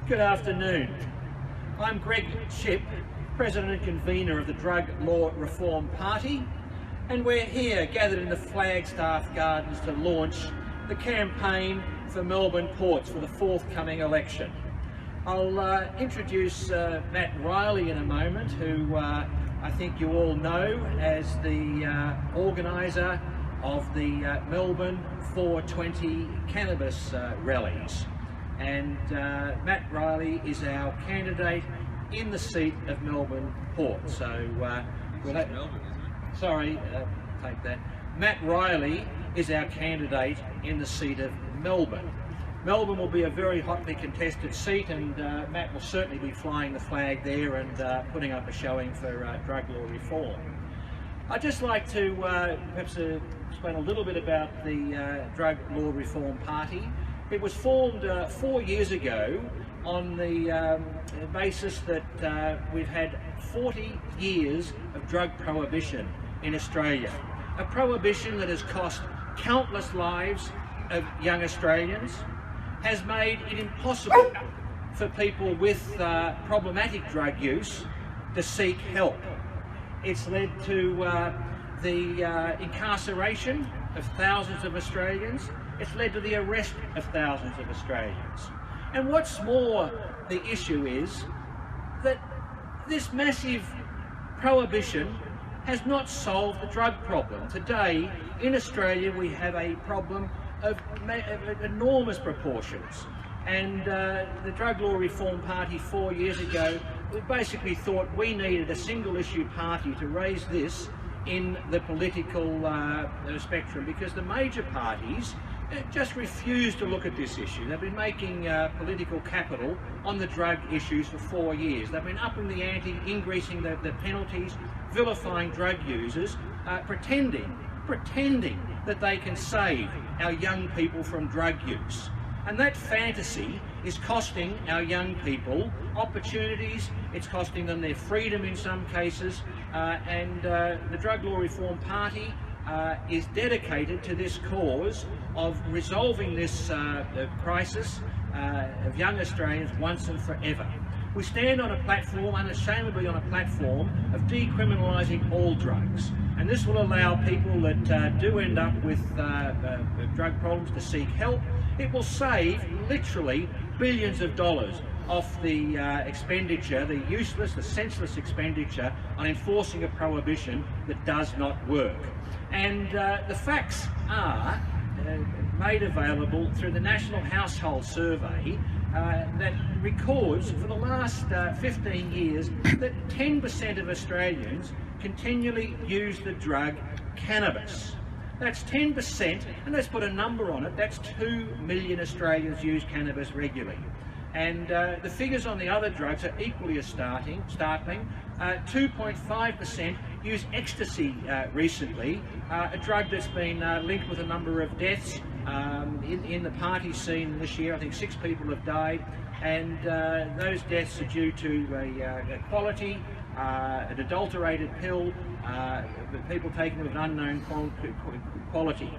Good afternoon. I'm Chipp, President and Convener of the Drug Law Reform Party, and we're here gathered in the Flagstaff Gardens to launch the campaign for Melbourne Ports for the forthcoming election. I'll introduce Matt Riley in a moment, who I think you all know as the organiser of the Melbourne 420 cannabis rallies. And Matt Riley is our candidate in the seat of Melbourne Port. So take that. Matt Riley is our candidate in the seat of Melbourne. Melbourne will be a very hotly contested seat, and Matt will certainly be flying the flag there and putting up a showing for drug law reform. I'd just like to perhaps explain a little bit about the Drug Law Reform Party. It was formed 4 years ago on the basis that we've had 40 years of drug prohibition in Australia. A prohibition that has cost countless lives of young Australians, has made it impossible for people with problematic drug use to seek help. It's led to the incarceration of thousands of Australians. It's led to the arrest of thousands of Australians. And what's more, the issue is that this massive prohibition has not solved the drug problem. Today, in Australia, we have a problem of enormous proportions. And the Drug Law Reform Party 4 years ago, we basically thought we needed a single issue party to raise this in the political spectrum, because the major parties just refuse to look at this issue. They've been making political capital on the drug issues for 4 years. They've been upping the ante, increasing the penalties, vilifying drug users, pretending that they can save our young people from drug use. And that fantasy is costing our young people opportunities, it's costing them their freedom in some cases, and the Drug Law Reform Party is dedicated to this cause of resolving this crisis of young Australians once and forever. We stand on a platform, unashamedly on a platform, of decriminalising all drugs. And this will allow people that do end up with drug problems to seek help. It will save literally billions of dollars off the expenditure, the useless, the senseless expenditure on enforcing a prohibition that does not work. And the facts are made available through the National Household Survey that records for the last 15 years that 10% of Australians continually use the drug cannabis. That's 10%, and let's put a number on it, that's 2 million Australians use cannabis regularly. And the figures on the other drugs are equally as startling. 2.5% use ecstasy recently, a drug that's been linked with a number of deaths in the party scene this year. I think 6 people have died, and those deaths are due to a quality, an adulterated pill, people taking it with an unknown quality.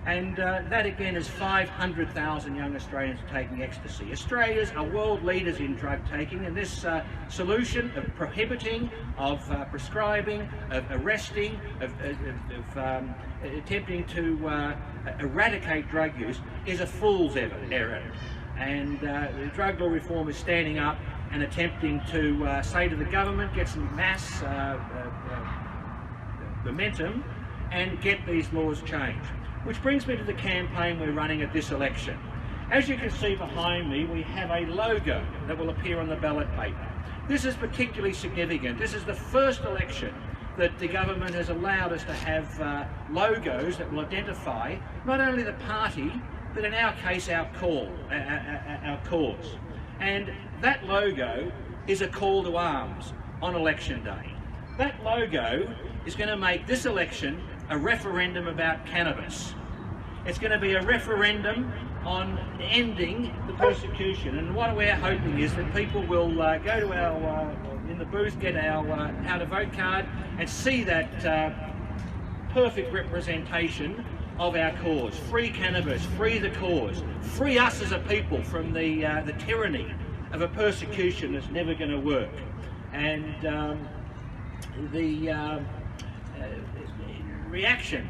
And that again is 500,000 young Australians taking ecstasy. Australians are world leaders in drug taking, and this solution of prohibiting, of prescribing, of arresting, of attempting to eradicate drug use is a fool's errand. And the Drug Law Reform is standing up and attempting to say to the government, get some mass momentum and get these laws changed. Which brings me to the campaign we're running at this election. As you can see behind me, we have a logo that will appear on the ballot paper. This is particularly significant. This is the first election that the government has allowed us to have logos that will identify not only the party, but in our case, our cause. And that logo is a call to arms on election day. That logo is going to make this election a referendum about cannabis. It's going to be a referendum on ending the persecution, and what we're hoping is that people will go to our, in the booth, get our how to vote card and see that perfect representation of our cause. Free cannabis, free the cause, free us as a people from the tyranny of a persecution that's never going to work. And the reaction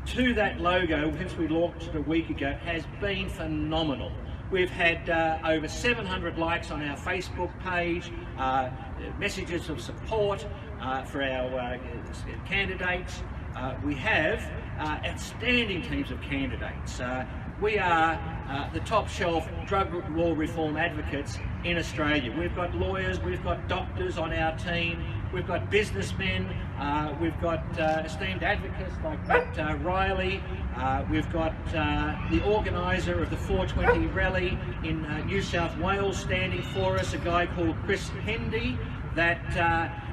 to that logo since we launched it a week ago has been phenomenal. We've had over 700 likes on our Facebook page, messages of support for our candidates. We have outstanding teams of candidates. We are the top shelf drug law reform advocates in Australia. We've got lawyers, we've got doctors on our team, we've got businessmen, we've got esteemed advocates like Matt Riley, we've got the organiser of the 420 rally in New South Wales standing for us, a guy called Chris Hendy, that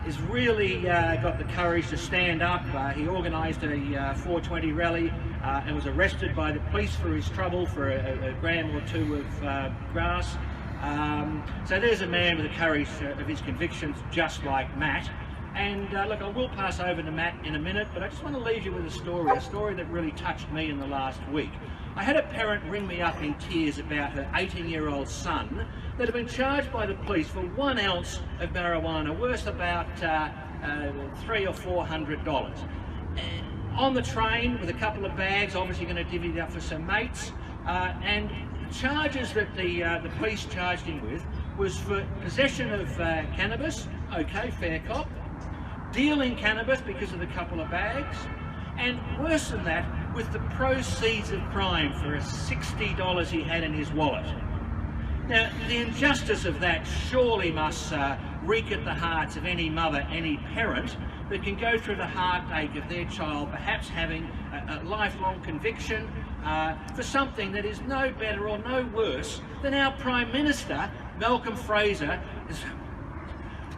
has really got the courage to stand up. He organised a 420 rally and was arrested by the police for his trouble for a gram or two of grass. So there's a man with the courage of his convictions, just like Matt. And look, I will pass over to Matt in a minute, but I just want to leave you with a story that really touched me in the last week. I had a parent ring me up in tears about her 18-year-old son that had been charged by the police for 1 ounce of marijuana worth about $300 or $400. On the train with a couple of bags, obviously going to divvy it up for some mates, and the charges that the police charged him with was for possession of cannabis, okay, fair cop, dealing cannabis because of the couple of bags, and worse than that, with the proceeds of crime for $60 he had in his wallet. Now, the injustice of that surely must wreak at the hearts of any mother, any parent that can go through the heartache of their child perhaps having a lifelong conviction for something that is no better or no worse than our Prime Minister, Malcolm Fraser,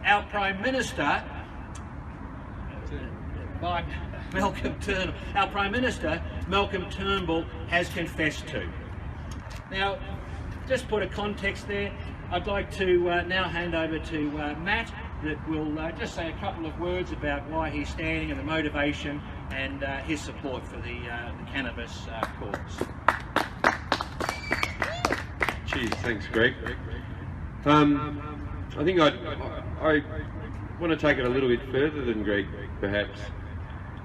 our Prime Minister, our Prime Minister, Malcolm Turnbull, has confessed to. Now, just put a context there, I'd like to now hand over to Matt, that will just say a couple of words about why he's standing and the motivation and his support for the cannabis cause. Cheers, thanks Greg. I think I want to take it a little bit further than Greg, perhaps,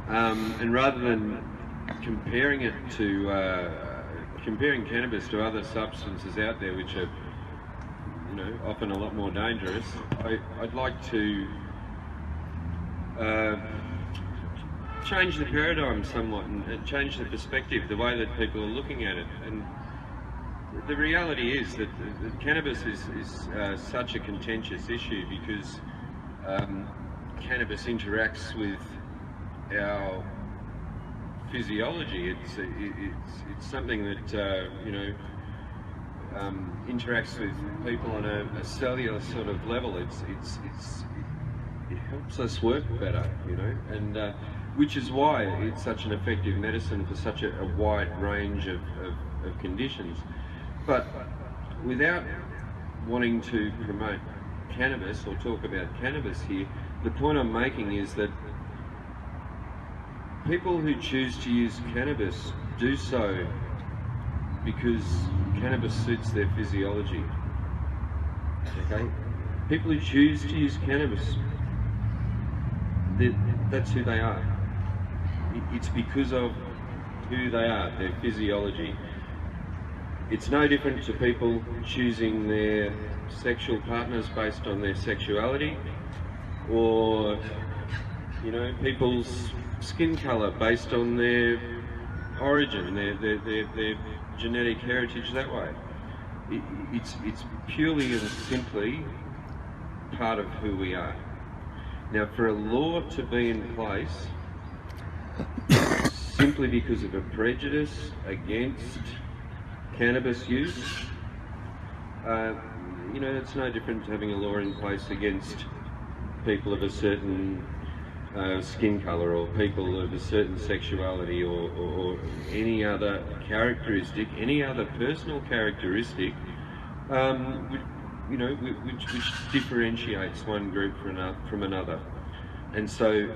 and rather than comparing it to comparing cannabis to other substances out there which are, you know, often a lot more dangerous, I'd like to change the paradigm somewhat and change the perspective, the way that people are looking at it. And the reality is that cannabis is such a contentious issue because cannabis interacts with our physiology. It's something that you know, interacts with people on a cellular sort of level. It helps us work better, you know, and which is why it's such an effective medicine for such a wide range of conditions. But without wanting to promote cannabis or talk about cannabis here, the point I'm making is that people who choose to use cannabis do so because cannabis suits their physiology. Okay? People who choose to use cannabis, that's who they are. It's because of who they are, their physiology. It's no different to people choosing their sexual partners based on their sexuality, or, you know, people's skin colour based on their origin, their genetic heritage that way. It's purely and simply part of who we are. Now, for a law to be in place simply because of a prejudice against cannabis use, you know, it's no different to having a law in place against people of a certain skin colour, or people of a certain sexuality, or any other characteristic, any other personal characteristic, you know, which differentiates one group from another. And so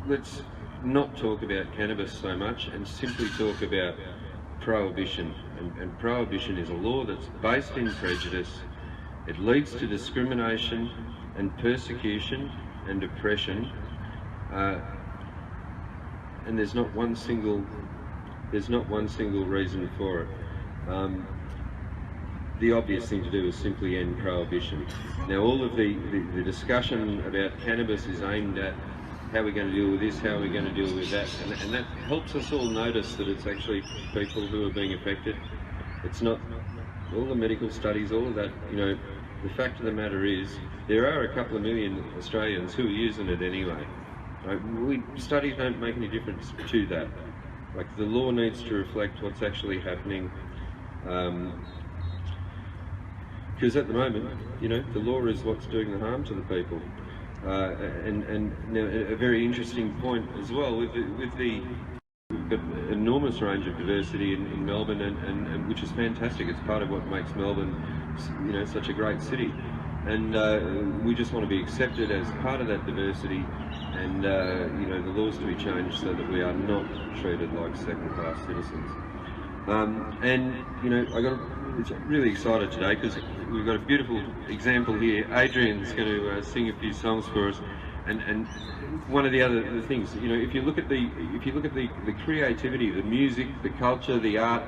let's not talk about cannabis so much and simply talk about prohibition. And prohibition is a law that's based in prejudice, It leads to discrimination and persecution and oppression, and there's not one single reason for it. The obvious thing to do is simply end prohibition. Now, all of the discussion about cannabis is aimed at how we're going to deal with this, how we're going to deal with that, and that helps us all notice that it's actually people who are being affected. It's not all the medical studies, all of that. You know, the fact of the matter is there are a couple of million Australians who are using it anyway. Right? Studies don't make any difference to that. Like, the law needs to reflect what's actually happening. Because at the moment, you know, the law is what's doing the harm to the people. And now a very interesting point as well, we've got an enormous range of diversity in Melbourne, and which is fantastic. It's part of what makes Melbourne, you know, such a great city. And we just want to be accepted as part of that diversity, and you know, the laws to be changed so that we are not treated like second-class citizens. And you know, it's really excited today because we've got a beautiful example here. Adrian's going to sing a few songs for us, and one of the other things, you know, if you look at the creativity, the music, the culture, the art,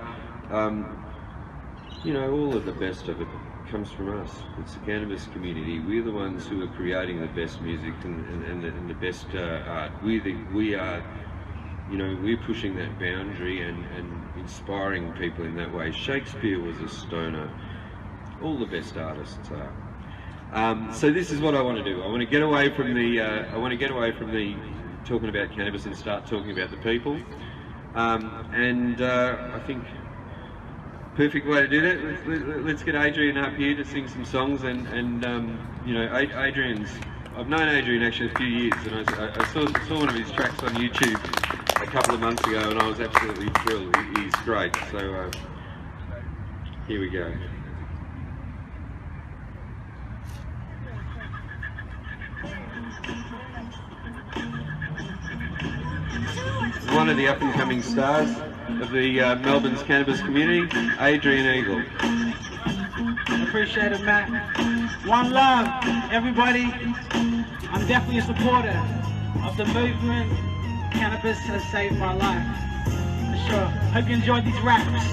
you know, all of the best of it comes from us. It's the cannabis community. We're the ones who are creating the best music and the best art. We are, you know, we're pushing that boundary and inspiring people in that way. Shakespeare was a stoner. All the best artists are. So this is what I want to do. I want to get away from the talking about cannabis and start talking about the people. I think perfect way to do that. Let's get Adrian up here to sing some songs, and you know, I've known Adrian actually a few years, and I saw one of his tracks on YouTube a couple of months ago, and I was absolutely thrilled. He's great. So here we go. One of the up-and-coming stars of the Melbourne's cannabis community, Adrian Eagle. Appreciate it, Matt. One love, everybody. I'm definitely a supporter of the movement. Cannabis has saved my life, for sure. Hope you enjoyed these raps.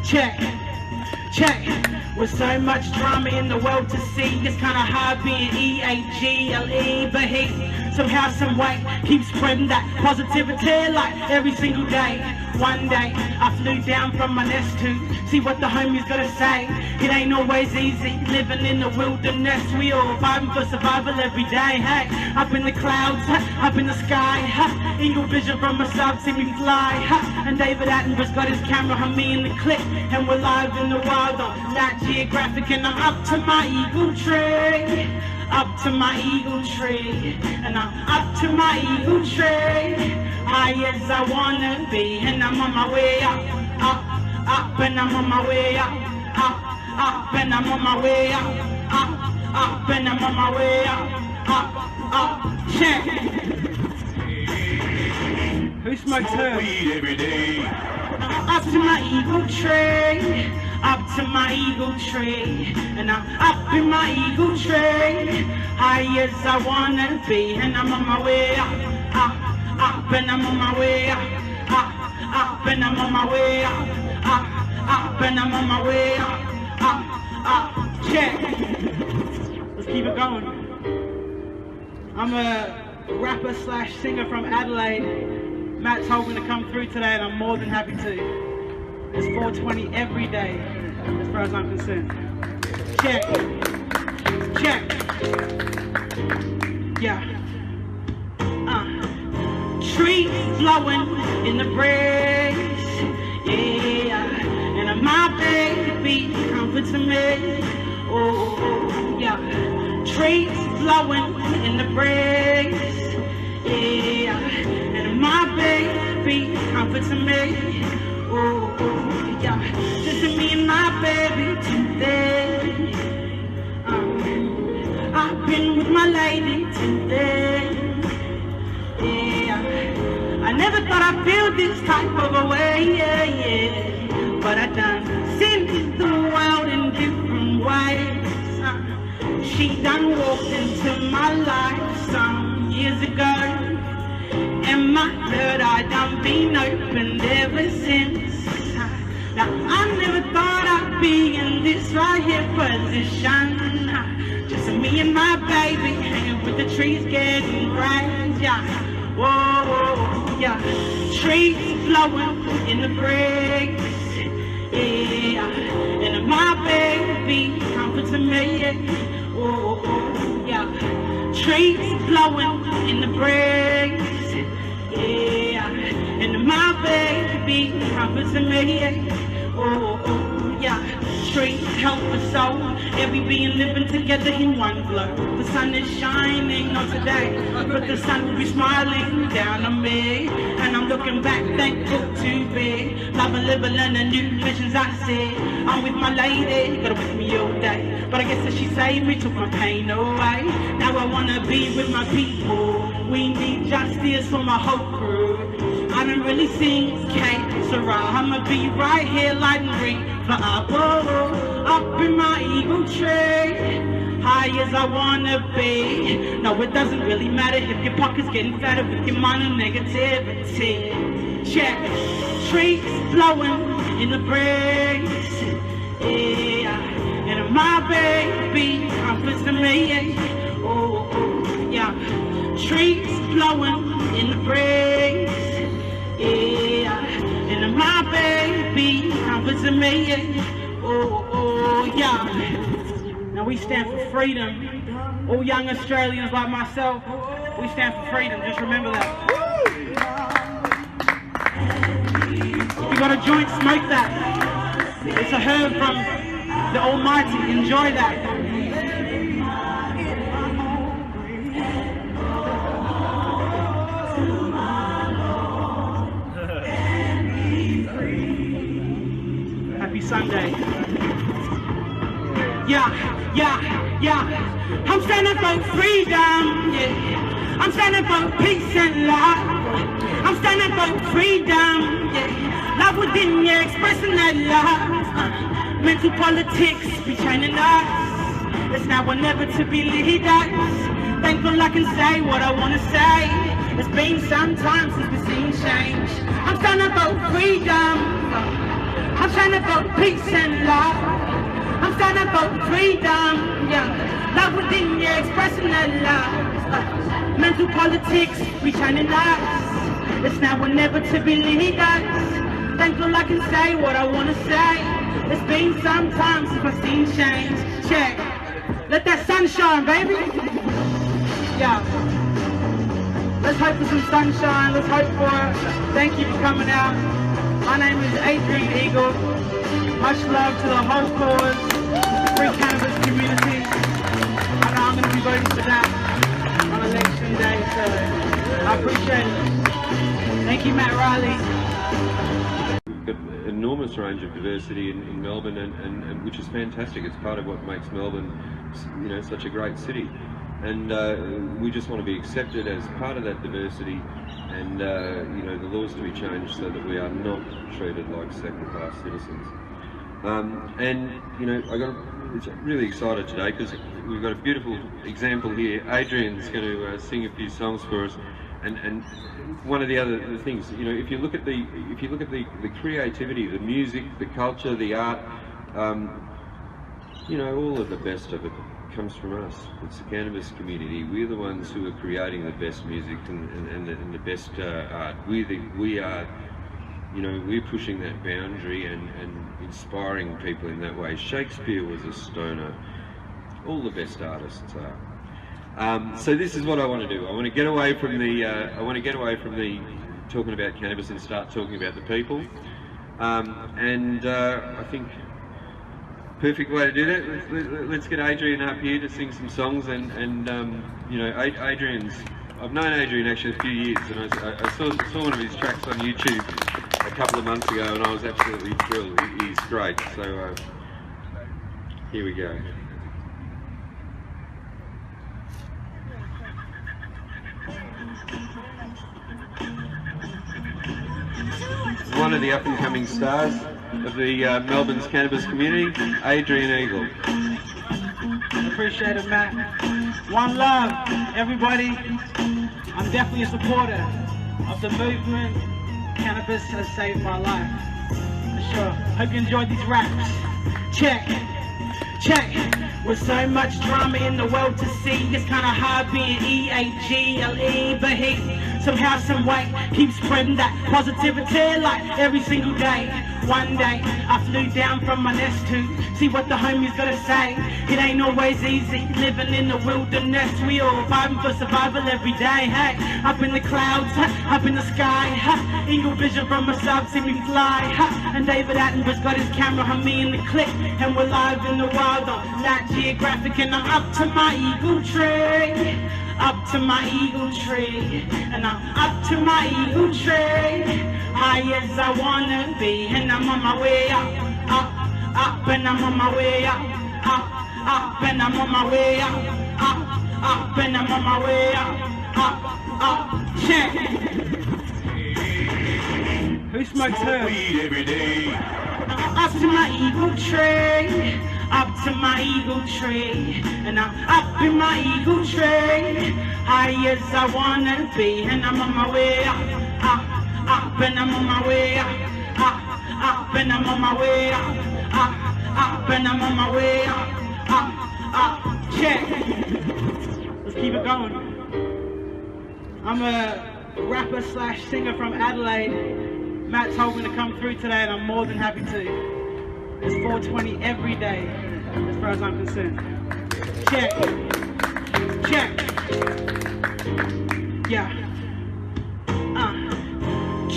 Check. With so much drama in the world to see, it's kinda hard being E-A-G-L-E, but he somehow, some way, keeps spreading that positivity like every single day. One day, I flew down from my nest to see what the homies gotta say. It ain't always easy, living in the wilderness. We all fighting for survival every day. Hey, up in the clouds, up in the sky, eagle vision from myself, see me fly. And David Attenborough's got his camera on me in the clip, and we're live in the wild on Nat Geographic, and I'm up to my eagle tree. Up to my eagle tree, and I'm up to my eagle tree. High as I wanna be, and I'm on my way up, and I'm on my way up, and I'm on my way up, and I'm on my way up, check. Who smokes herb? Every day. Up to my eagle tree. Up to my eagle tree, and I'm up in my eagle tree. High as I wanna be, and I'm on my way up, and I'm on my way up, and I'm on my way up, and I'm on my way up, check. Let's keep it going. I'm a rapper slash singer from Adelaide. Matt's hoping to come through today, and I'm more than happy to. It's 420 every day, as far as I'm concerned. Check. Yeah. Trees blowing in the breeze. Yeah. And my baby comfort to me. Oh, yeah. Trees blowing in the breeze. Yeah. And my baby comfort to me. Oh, yeah, just me and my baby today. I've been with my lady today. Yeah, I never thought I'd feel this type of a way, yeah. But I done seen the world in different ways. She done walked into my life some years ago, and my third eye done been opened ever since. Now I never thought I'd be in this right here position. Just me and my baby hanging with the trees getting bright, yeah. Whoa, yeah. Trees blowing in the breeze, yeah. And my baby comforting me, yeah. Oh, yeah. Trees blowing in the breeze, yeah. And my baby comforting me, yeah. Oh, yeah. Trees help us all, every being living together in one glow. The sun is shining on today, but the sun will be smiling down on me. And I'm looking back, thankful to be loving, living, learning new visions I see. I'm with my lady, got her with me all day, but I guess that she saved me, took my pain away. Now I wanna be with my people. We need justice for my whole crew. I don't really sing Kate Sarah, I'ma be right here lighting green. Fly up in my eagle tree, high as I wanna be. No, it doesn't really matter if your pocket's getting fatter with your mind and negativity. Check, trees blowing in the breeze, yeah. And my baby comforts me, yeah. Oh, yeah. Trees blowing in the breeze, yeah. And my baby comforts me, yeah. Oh, yeah. Now we stand for freedom. All young Australians like myself, we stand for freedom. Just remember that. If you got a joint, smoke that. It's a herb from the Almighty. Enjoy that. Happy Sunday. Yeah. I'm standing for freedom, yeah. I'm standing for peace and love. I'm standing for freedom, yeah. Love within you, expressing that love. Mental politics be chaining us. It's now or never to be leaders. Thankful I can say what I want to say. It's been some time since we've seen change. I'm standing for freedom. I'm standing for peace and love. I'm standing for freedom, yeah. Love within you, expressing that love. Mental politics, we shining lights. It's now or never to be leaders. Thankful I can say what I want to say. It's been some time since I've seen change. Check. Let that sun shine, baby. Yeah. Let's hope for some sunshine. Let's hope for it. Thank you for coming out. My name is Adrian Eagle. Much love to the whole cause, the free cannabis community. I know I'm going to be voting for that on election day, so I appreciate it. Thank you, Matt Riley. We've got an enormous range of diversity in Melbourne, and which is fantastic. It's part of what makes Melbourne, you know, such a great city. And we just want to be accepted as part of that diversity, and you know, the laws to be changed so that we are not treated like second-class citizens. And you know, it's really excited today because we've got a beautiful example here. Adrian's going to sing a few songs for us, and one of the other things, you know, if you look at the creativity, the music, the culture, the art, you know, all of the best of it comes from us. It's the cannabis community. We're the ones who are creating the best music and the best art. We are, you know, we're pushing that boundary and inspiring people in that way. Shakespeare was a stoner. All the best artists are. So this is what I want to do. I want to get away from the talking about cannabis and start talking about the people. I think perfect way to do that. Let's get Adrian up here to sing some songs, and you know, I've known Adrian actually a few years, and I saw one of his tracks on YouTube a couple of months ago, and I was absolutely thrilled. He's great. So here we go. One of the up-and-coming stars of the Melbourne's cannabis community, Adrian Eagle. Appreciate it, Matt. One love, everybody. I'm definitely a supporter of the movement. Cannabis has saved my life. For sure. Hope you enjoyed these raps. Check. With so much drama in the world to see, it's kinda hard being E-A-G-L-E, but he somehow, some way, keeps spreading that positivity like every single day. One day, I flew down from my nest to see what the homies gotta say. It ain't always easy, living in the wilderness. We all vibing for survival every day, hey. Up in the clouds, up in the sky, eagle vision from above, see me fly, and David Attenborough's got his camera on me in the clip, and we're live in the wild on Nat Geographic, and I'm up to my eagle tree. Up to my eagle tree, and I'm up to my eagle tree, high as I wanna be, and I'm on my way up, and I'm on my way up, and I'm on my way up, and I'm on my way up, check. Who smokes herb? Every day. Up to my eagle tree, up to my eagle tree, and I'm up in my eagle tree, high as I wanna be, and I'm on my way up, and I'm on my way up, and I'm on my way up, and I'm on my way up, check. Let's keep it going. I'm a rapper slash singer from Adelaide. Matt told me to come through today, and I'm more than happy to. It's 420 every day, as far as I'm concerned. Check. Yeah.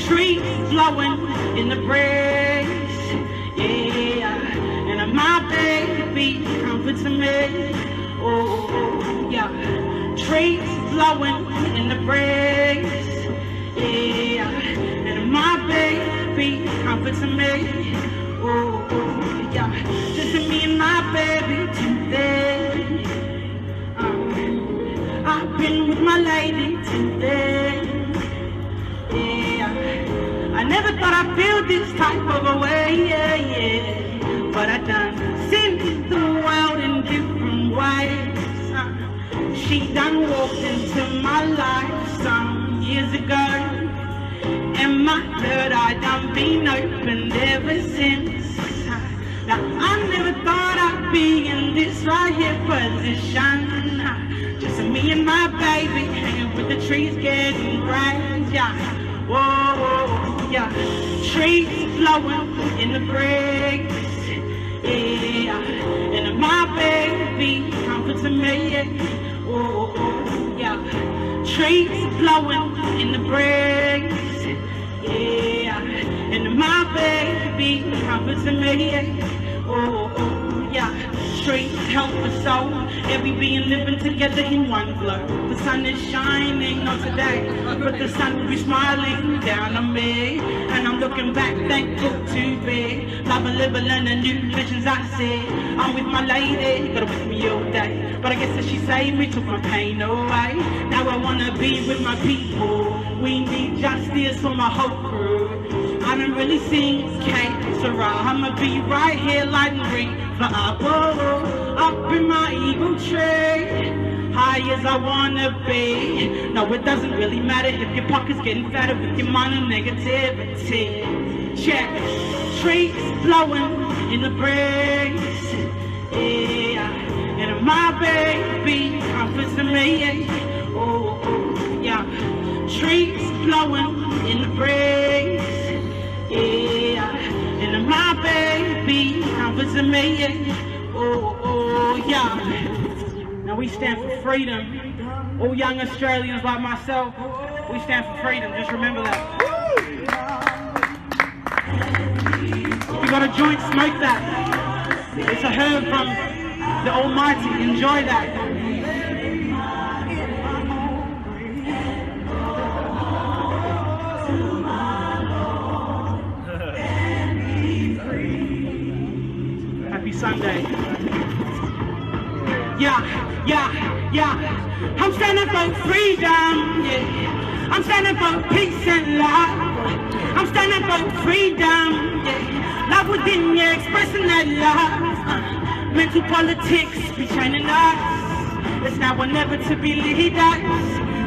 Trees blowing in the breeze. Yeah. And my baby comforting me. Oh, yeah. Trees blowing in the breeze. Yeah. And my baby comforting me. Oh, yeah, just me and my baby today. I've been with my lady today. Yeah, I never thought I'd feel this type of a way, yeah. But I done seen the world in different ways. She done walked into my life some years ago, and my third eye done been opened ever since. Now I never thought I'd be in this right here position. Just me and my baby hanging with the trees getting bright. Yeah, whoa, yeah. Trees blowing in the breeze. Yeah, and my baby comforting me. Oh, yeah. Trees blowing in the breeze. Yeah, and my baby comforting me. Oh, yeah. Streets help the soul. Every being living together in one glow. The sun is shining on today, but the sun will be smiling down on me. And I'm looking back, thankful to be. Love and live and learn the new visions I see. I'm with my lady, got her with me all day. But I guess that she saved me, took my pain away. Now I wanna be with my people. We need justice for my whole crew. I don't really sing Kate Sarah. I'ma be right here lighting green for up in my eagle tree, high as I wanna be. No, it doesn't really matter if your pocket's getting fatter with your mind and negativity. Check, trees blowing in the breeze. Yeah, and my baby comforts me. Oh, yeah, trees blowing in the breeze. Yeah, and my baby comforts me. Oh, yeah. Now we stand for freedom. All young Australians like myself, we stand for freedom. Just remember that. If you got a joint, smoke that. It's a herb from the Almighty. Enjoy that. Happy Sunday. Yeah. I'm standing for freedom. Yeah. I'm standing for peace and love. I'm standing for freedom. Yeah. Love within you, expressing that love. Mental politics be training us. It's now or never to be leaders.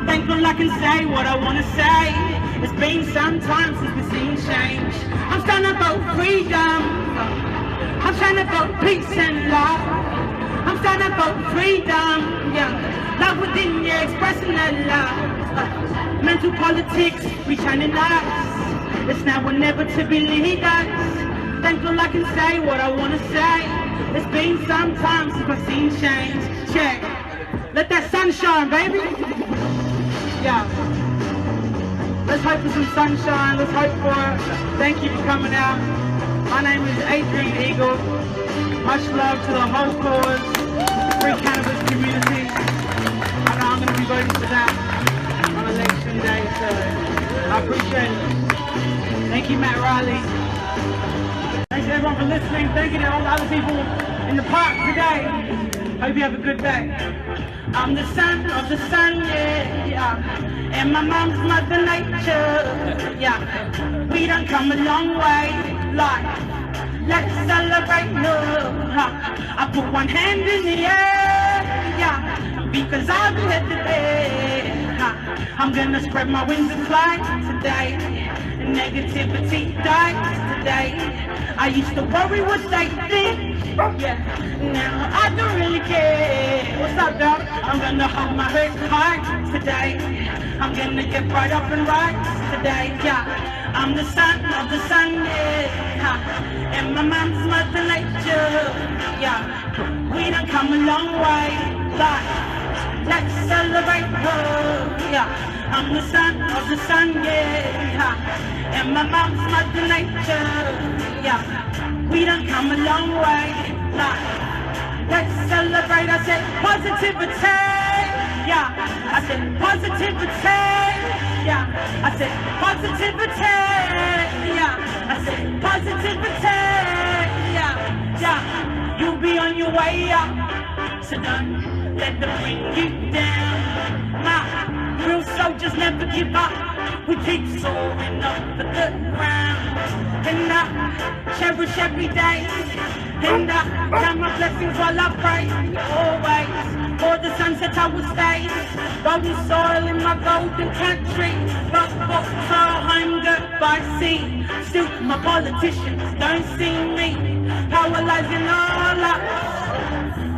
Thank God I can say what I want to say. It's been some time since we've seen change. I'm standing about freedom. I'm trying to vote peace and love. I'm standing about freedom. Yeah, love within you, expressing that love. Mental politics be training us. It's now or never to be leaders. Thank God I can say what I want to say. It's been some time since I've seen change. Check. Let that sun shine, baby. Yeah. Let's hope for some sunshine. Let's hope for it. Thank you for coming out. My name is Adrian Eagle. Much love to the whole cause, free cannabis community. I know I'm going to be voting for that on election day, so I appreciate it. Thank you, Matt Riley. Thanks to everyone for listening. Thank you to all the other people in the park today. Hope you have a good day. I'm the son of the sun, yeah. And my mom's mother nature, yeah. We done come a long way, like, let's celebrate, no. I put one hand in the air, yeah. Because I'll be here today. I'm gonna spread my wings and fly today. Negativity dies today. I used to worry what they think, yeah. Now I don't really care. What's up, dog? I'm gonna hold my head high today. I'm gonna get right up and right today, yeah. I'm the son of the sun, yeah. And my mom's mother nature, yeah. We done come a long way, like, let's celebrate, oh, yeah. I'm the son of the sun, yeah. And my mom's mother nature, yeah. We done come a long way, like, let's celebrate. I said positivity, yeah. I said positivity, yeah. I said positivity, yeah. I said positivity, yeah. Yeah. You'll be on your way up, so don't let them bring you down. My real soldiers never give up. We keep soaring up the ground. And I cherish every day. And I count my blessings while I pray. Always, for the sunset I will stay. Golden soil in my golden country. But hunger by sea. Still my politicians don't see me. Power lies in all us.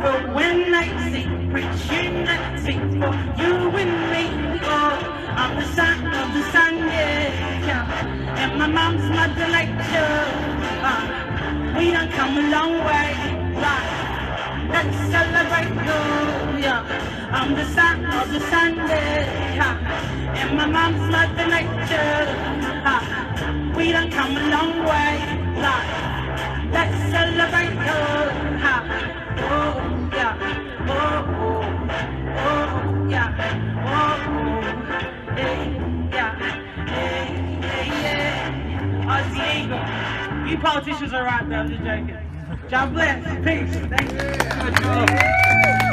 But when they see, preach unity for you and me. Oh, I'm the son of the sun, yeah. And my mom's mother nature. We done come a long way, like, let's celebrate, oh, yeah. I'm the son of the sun, yeah. And my mom's mother nature. We done come a long way, like, let's celebrate, oh, oh, yeah. Oh, oh, oh, yeah. Oh, hey, yeah. Hey, hey, yeah. Aussie Eagle. You politicians are right, though. I'm just joking. God bless. Peace. Thank you.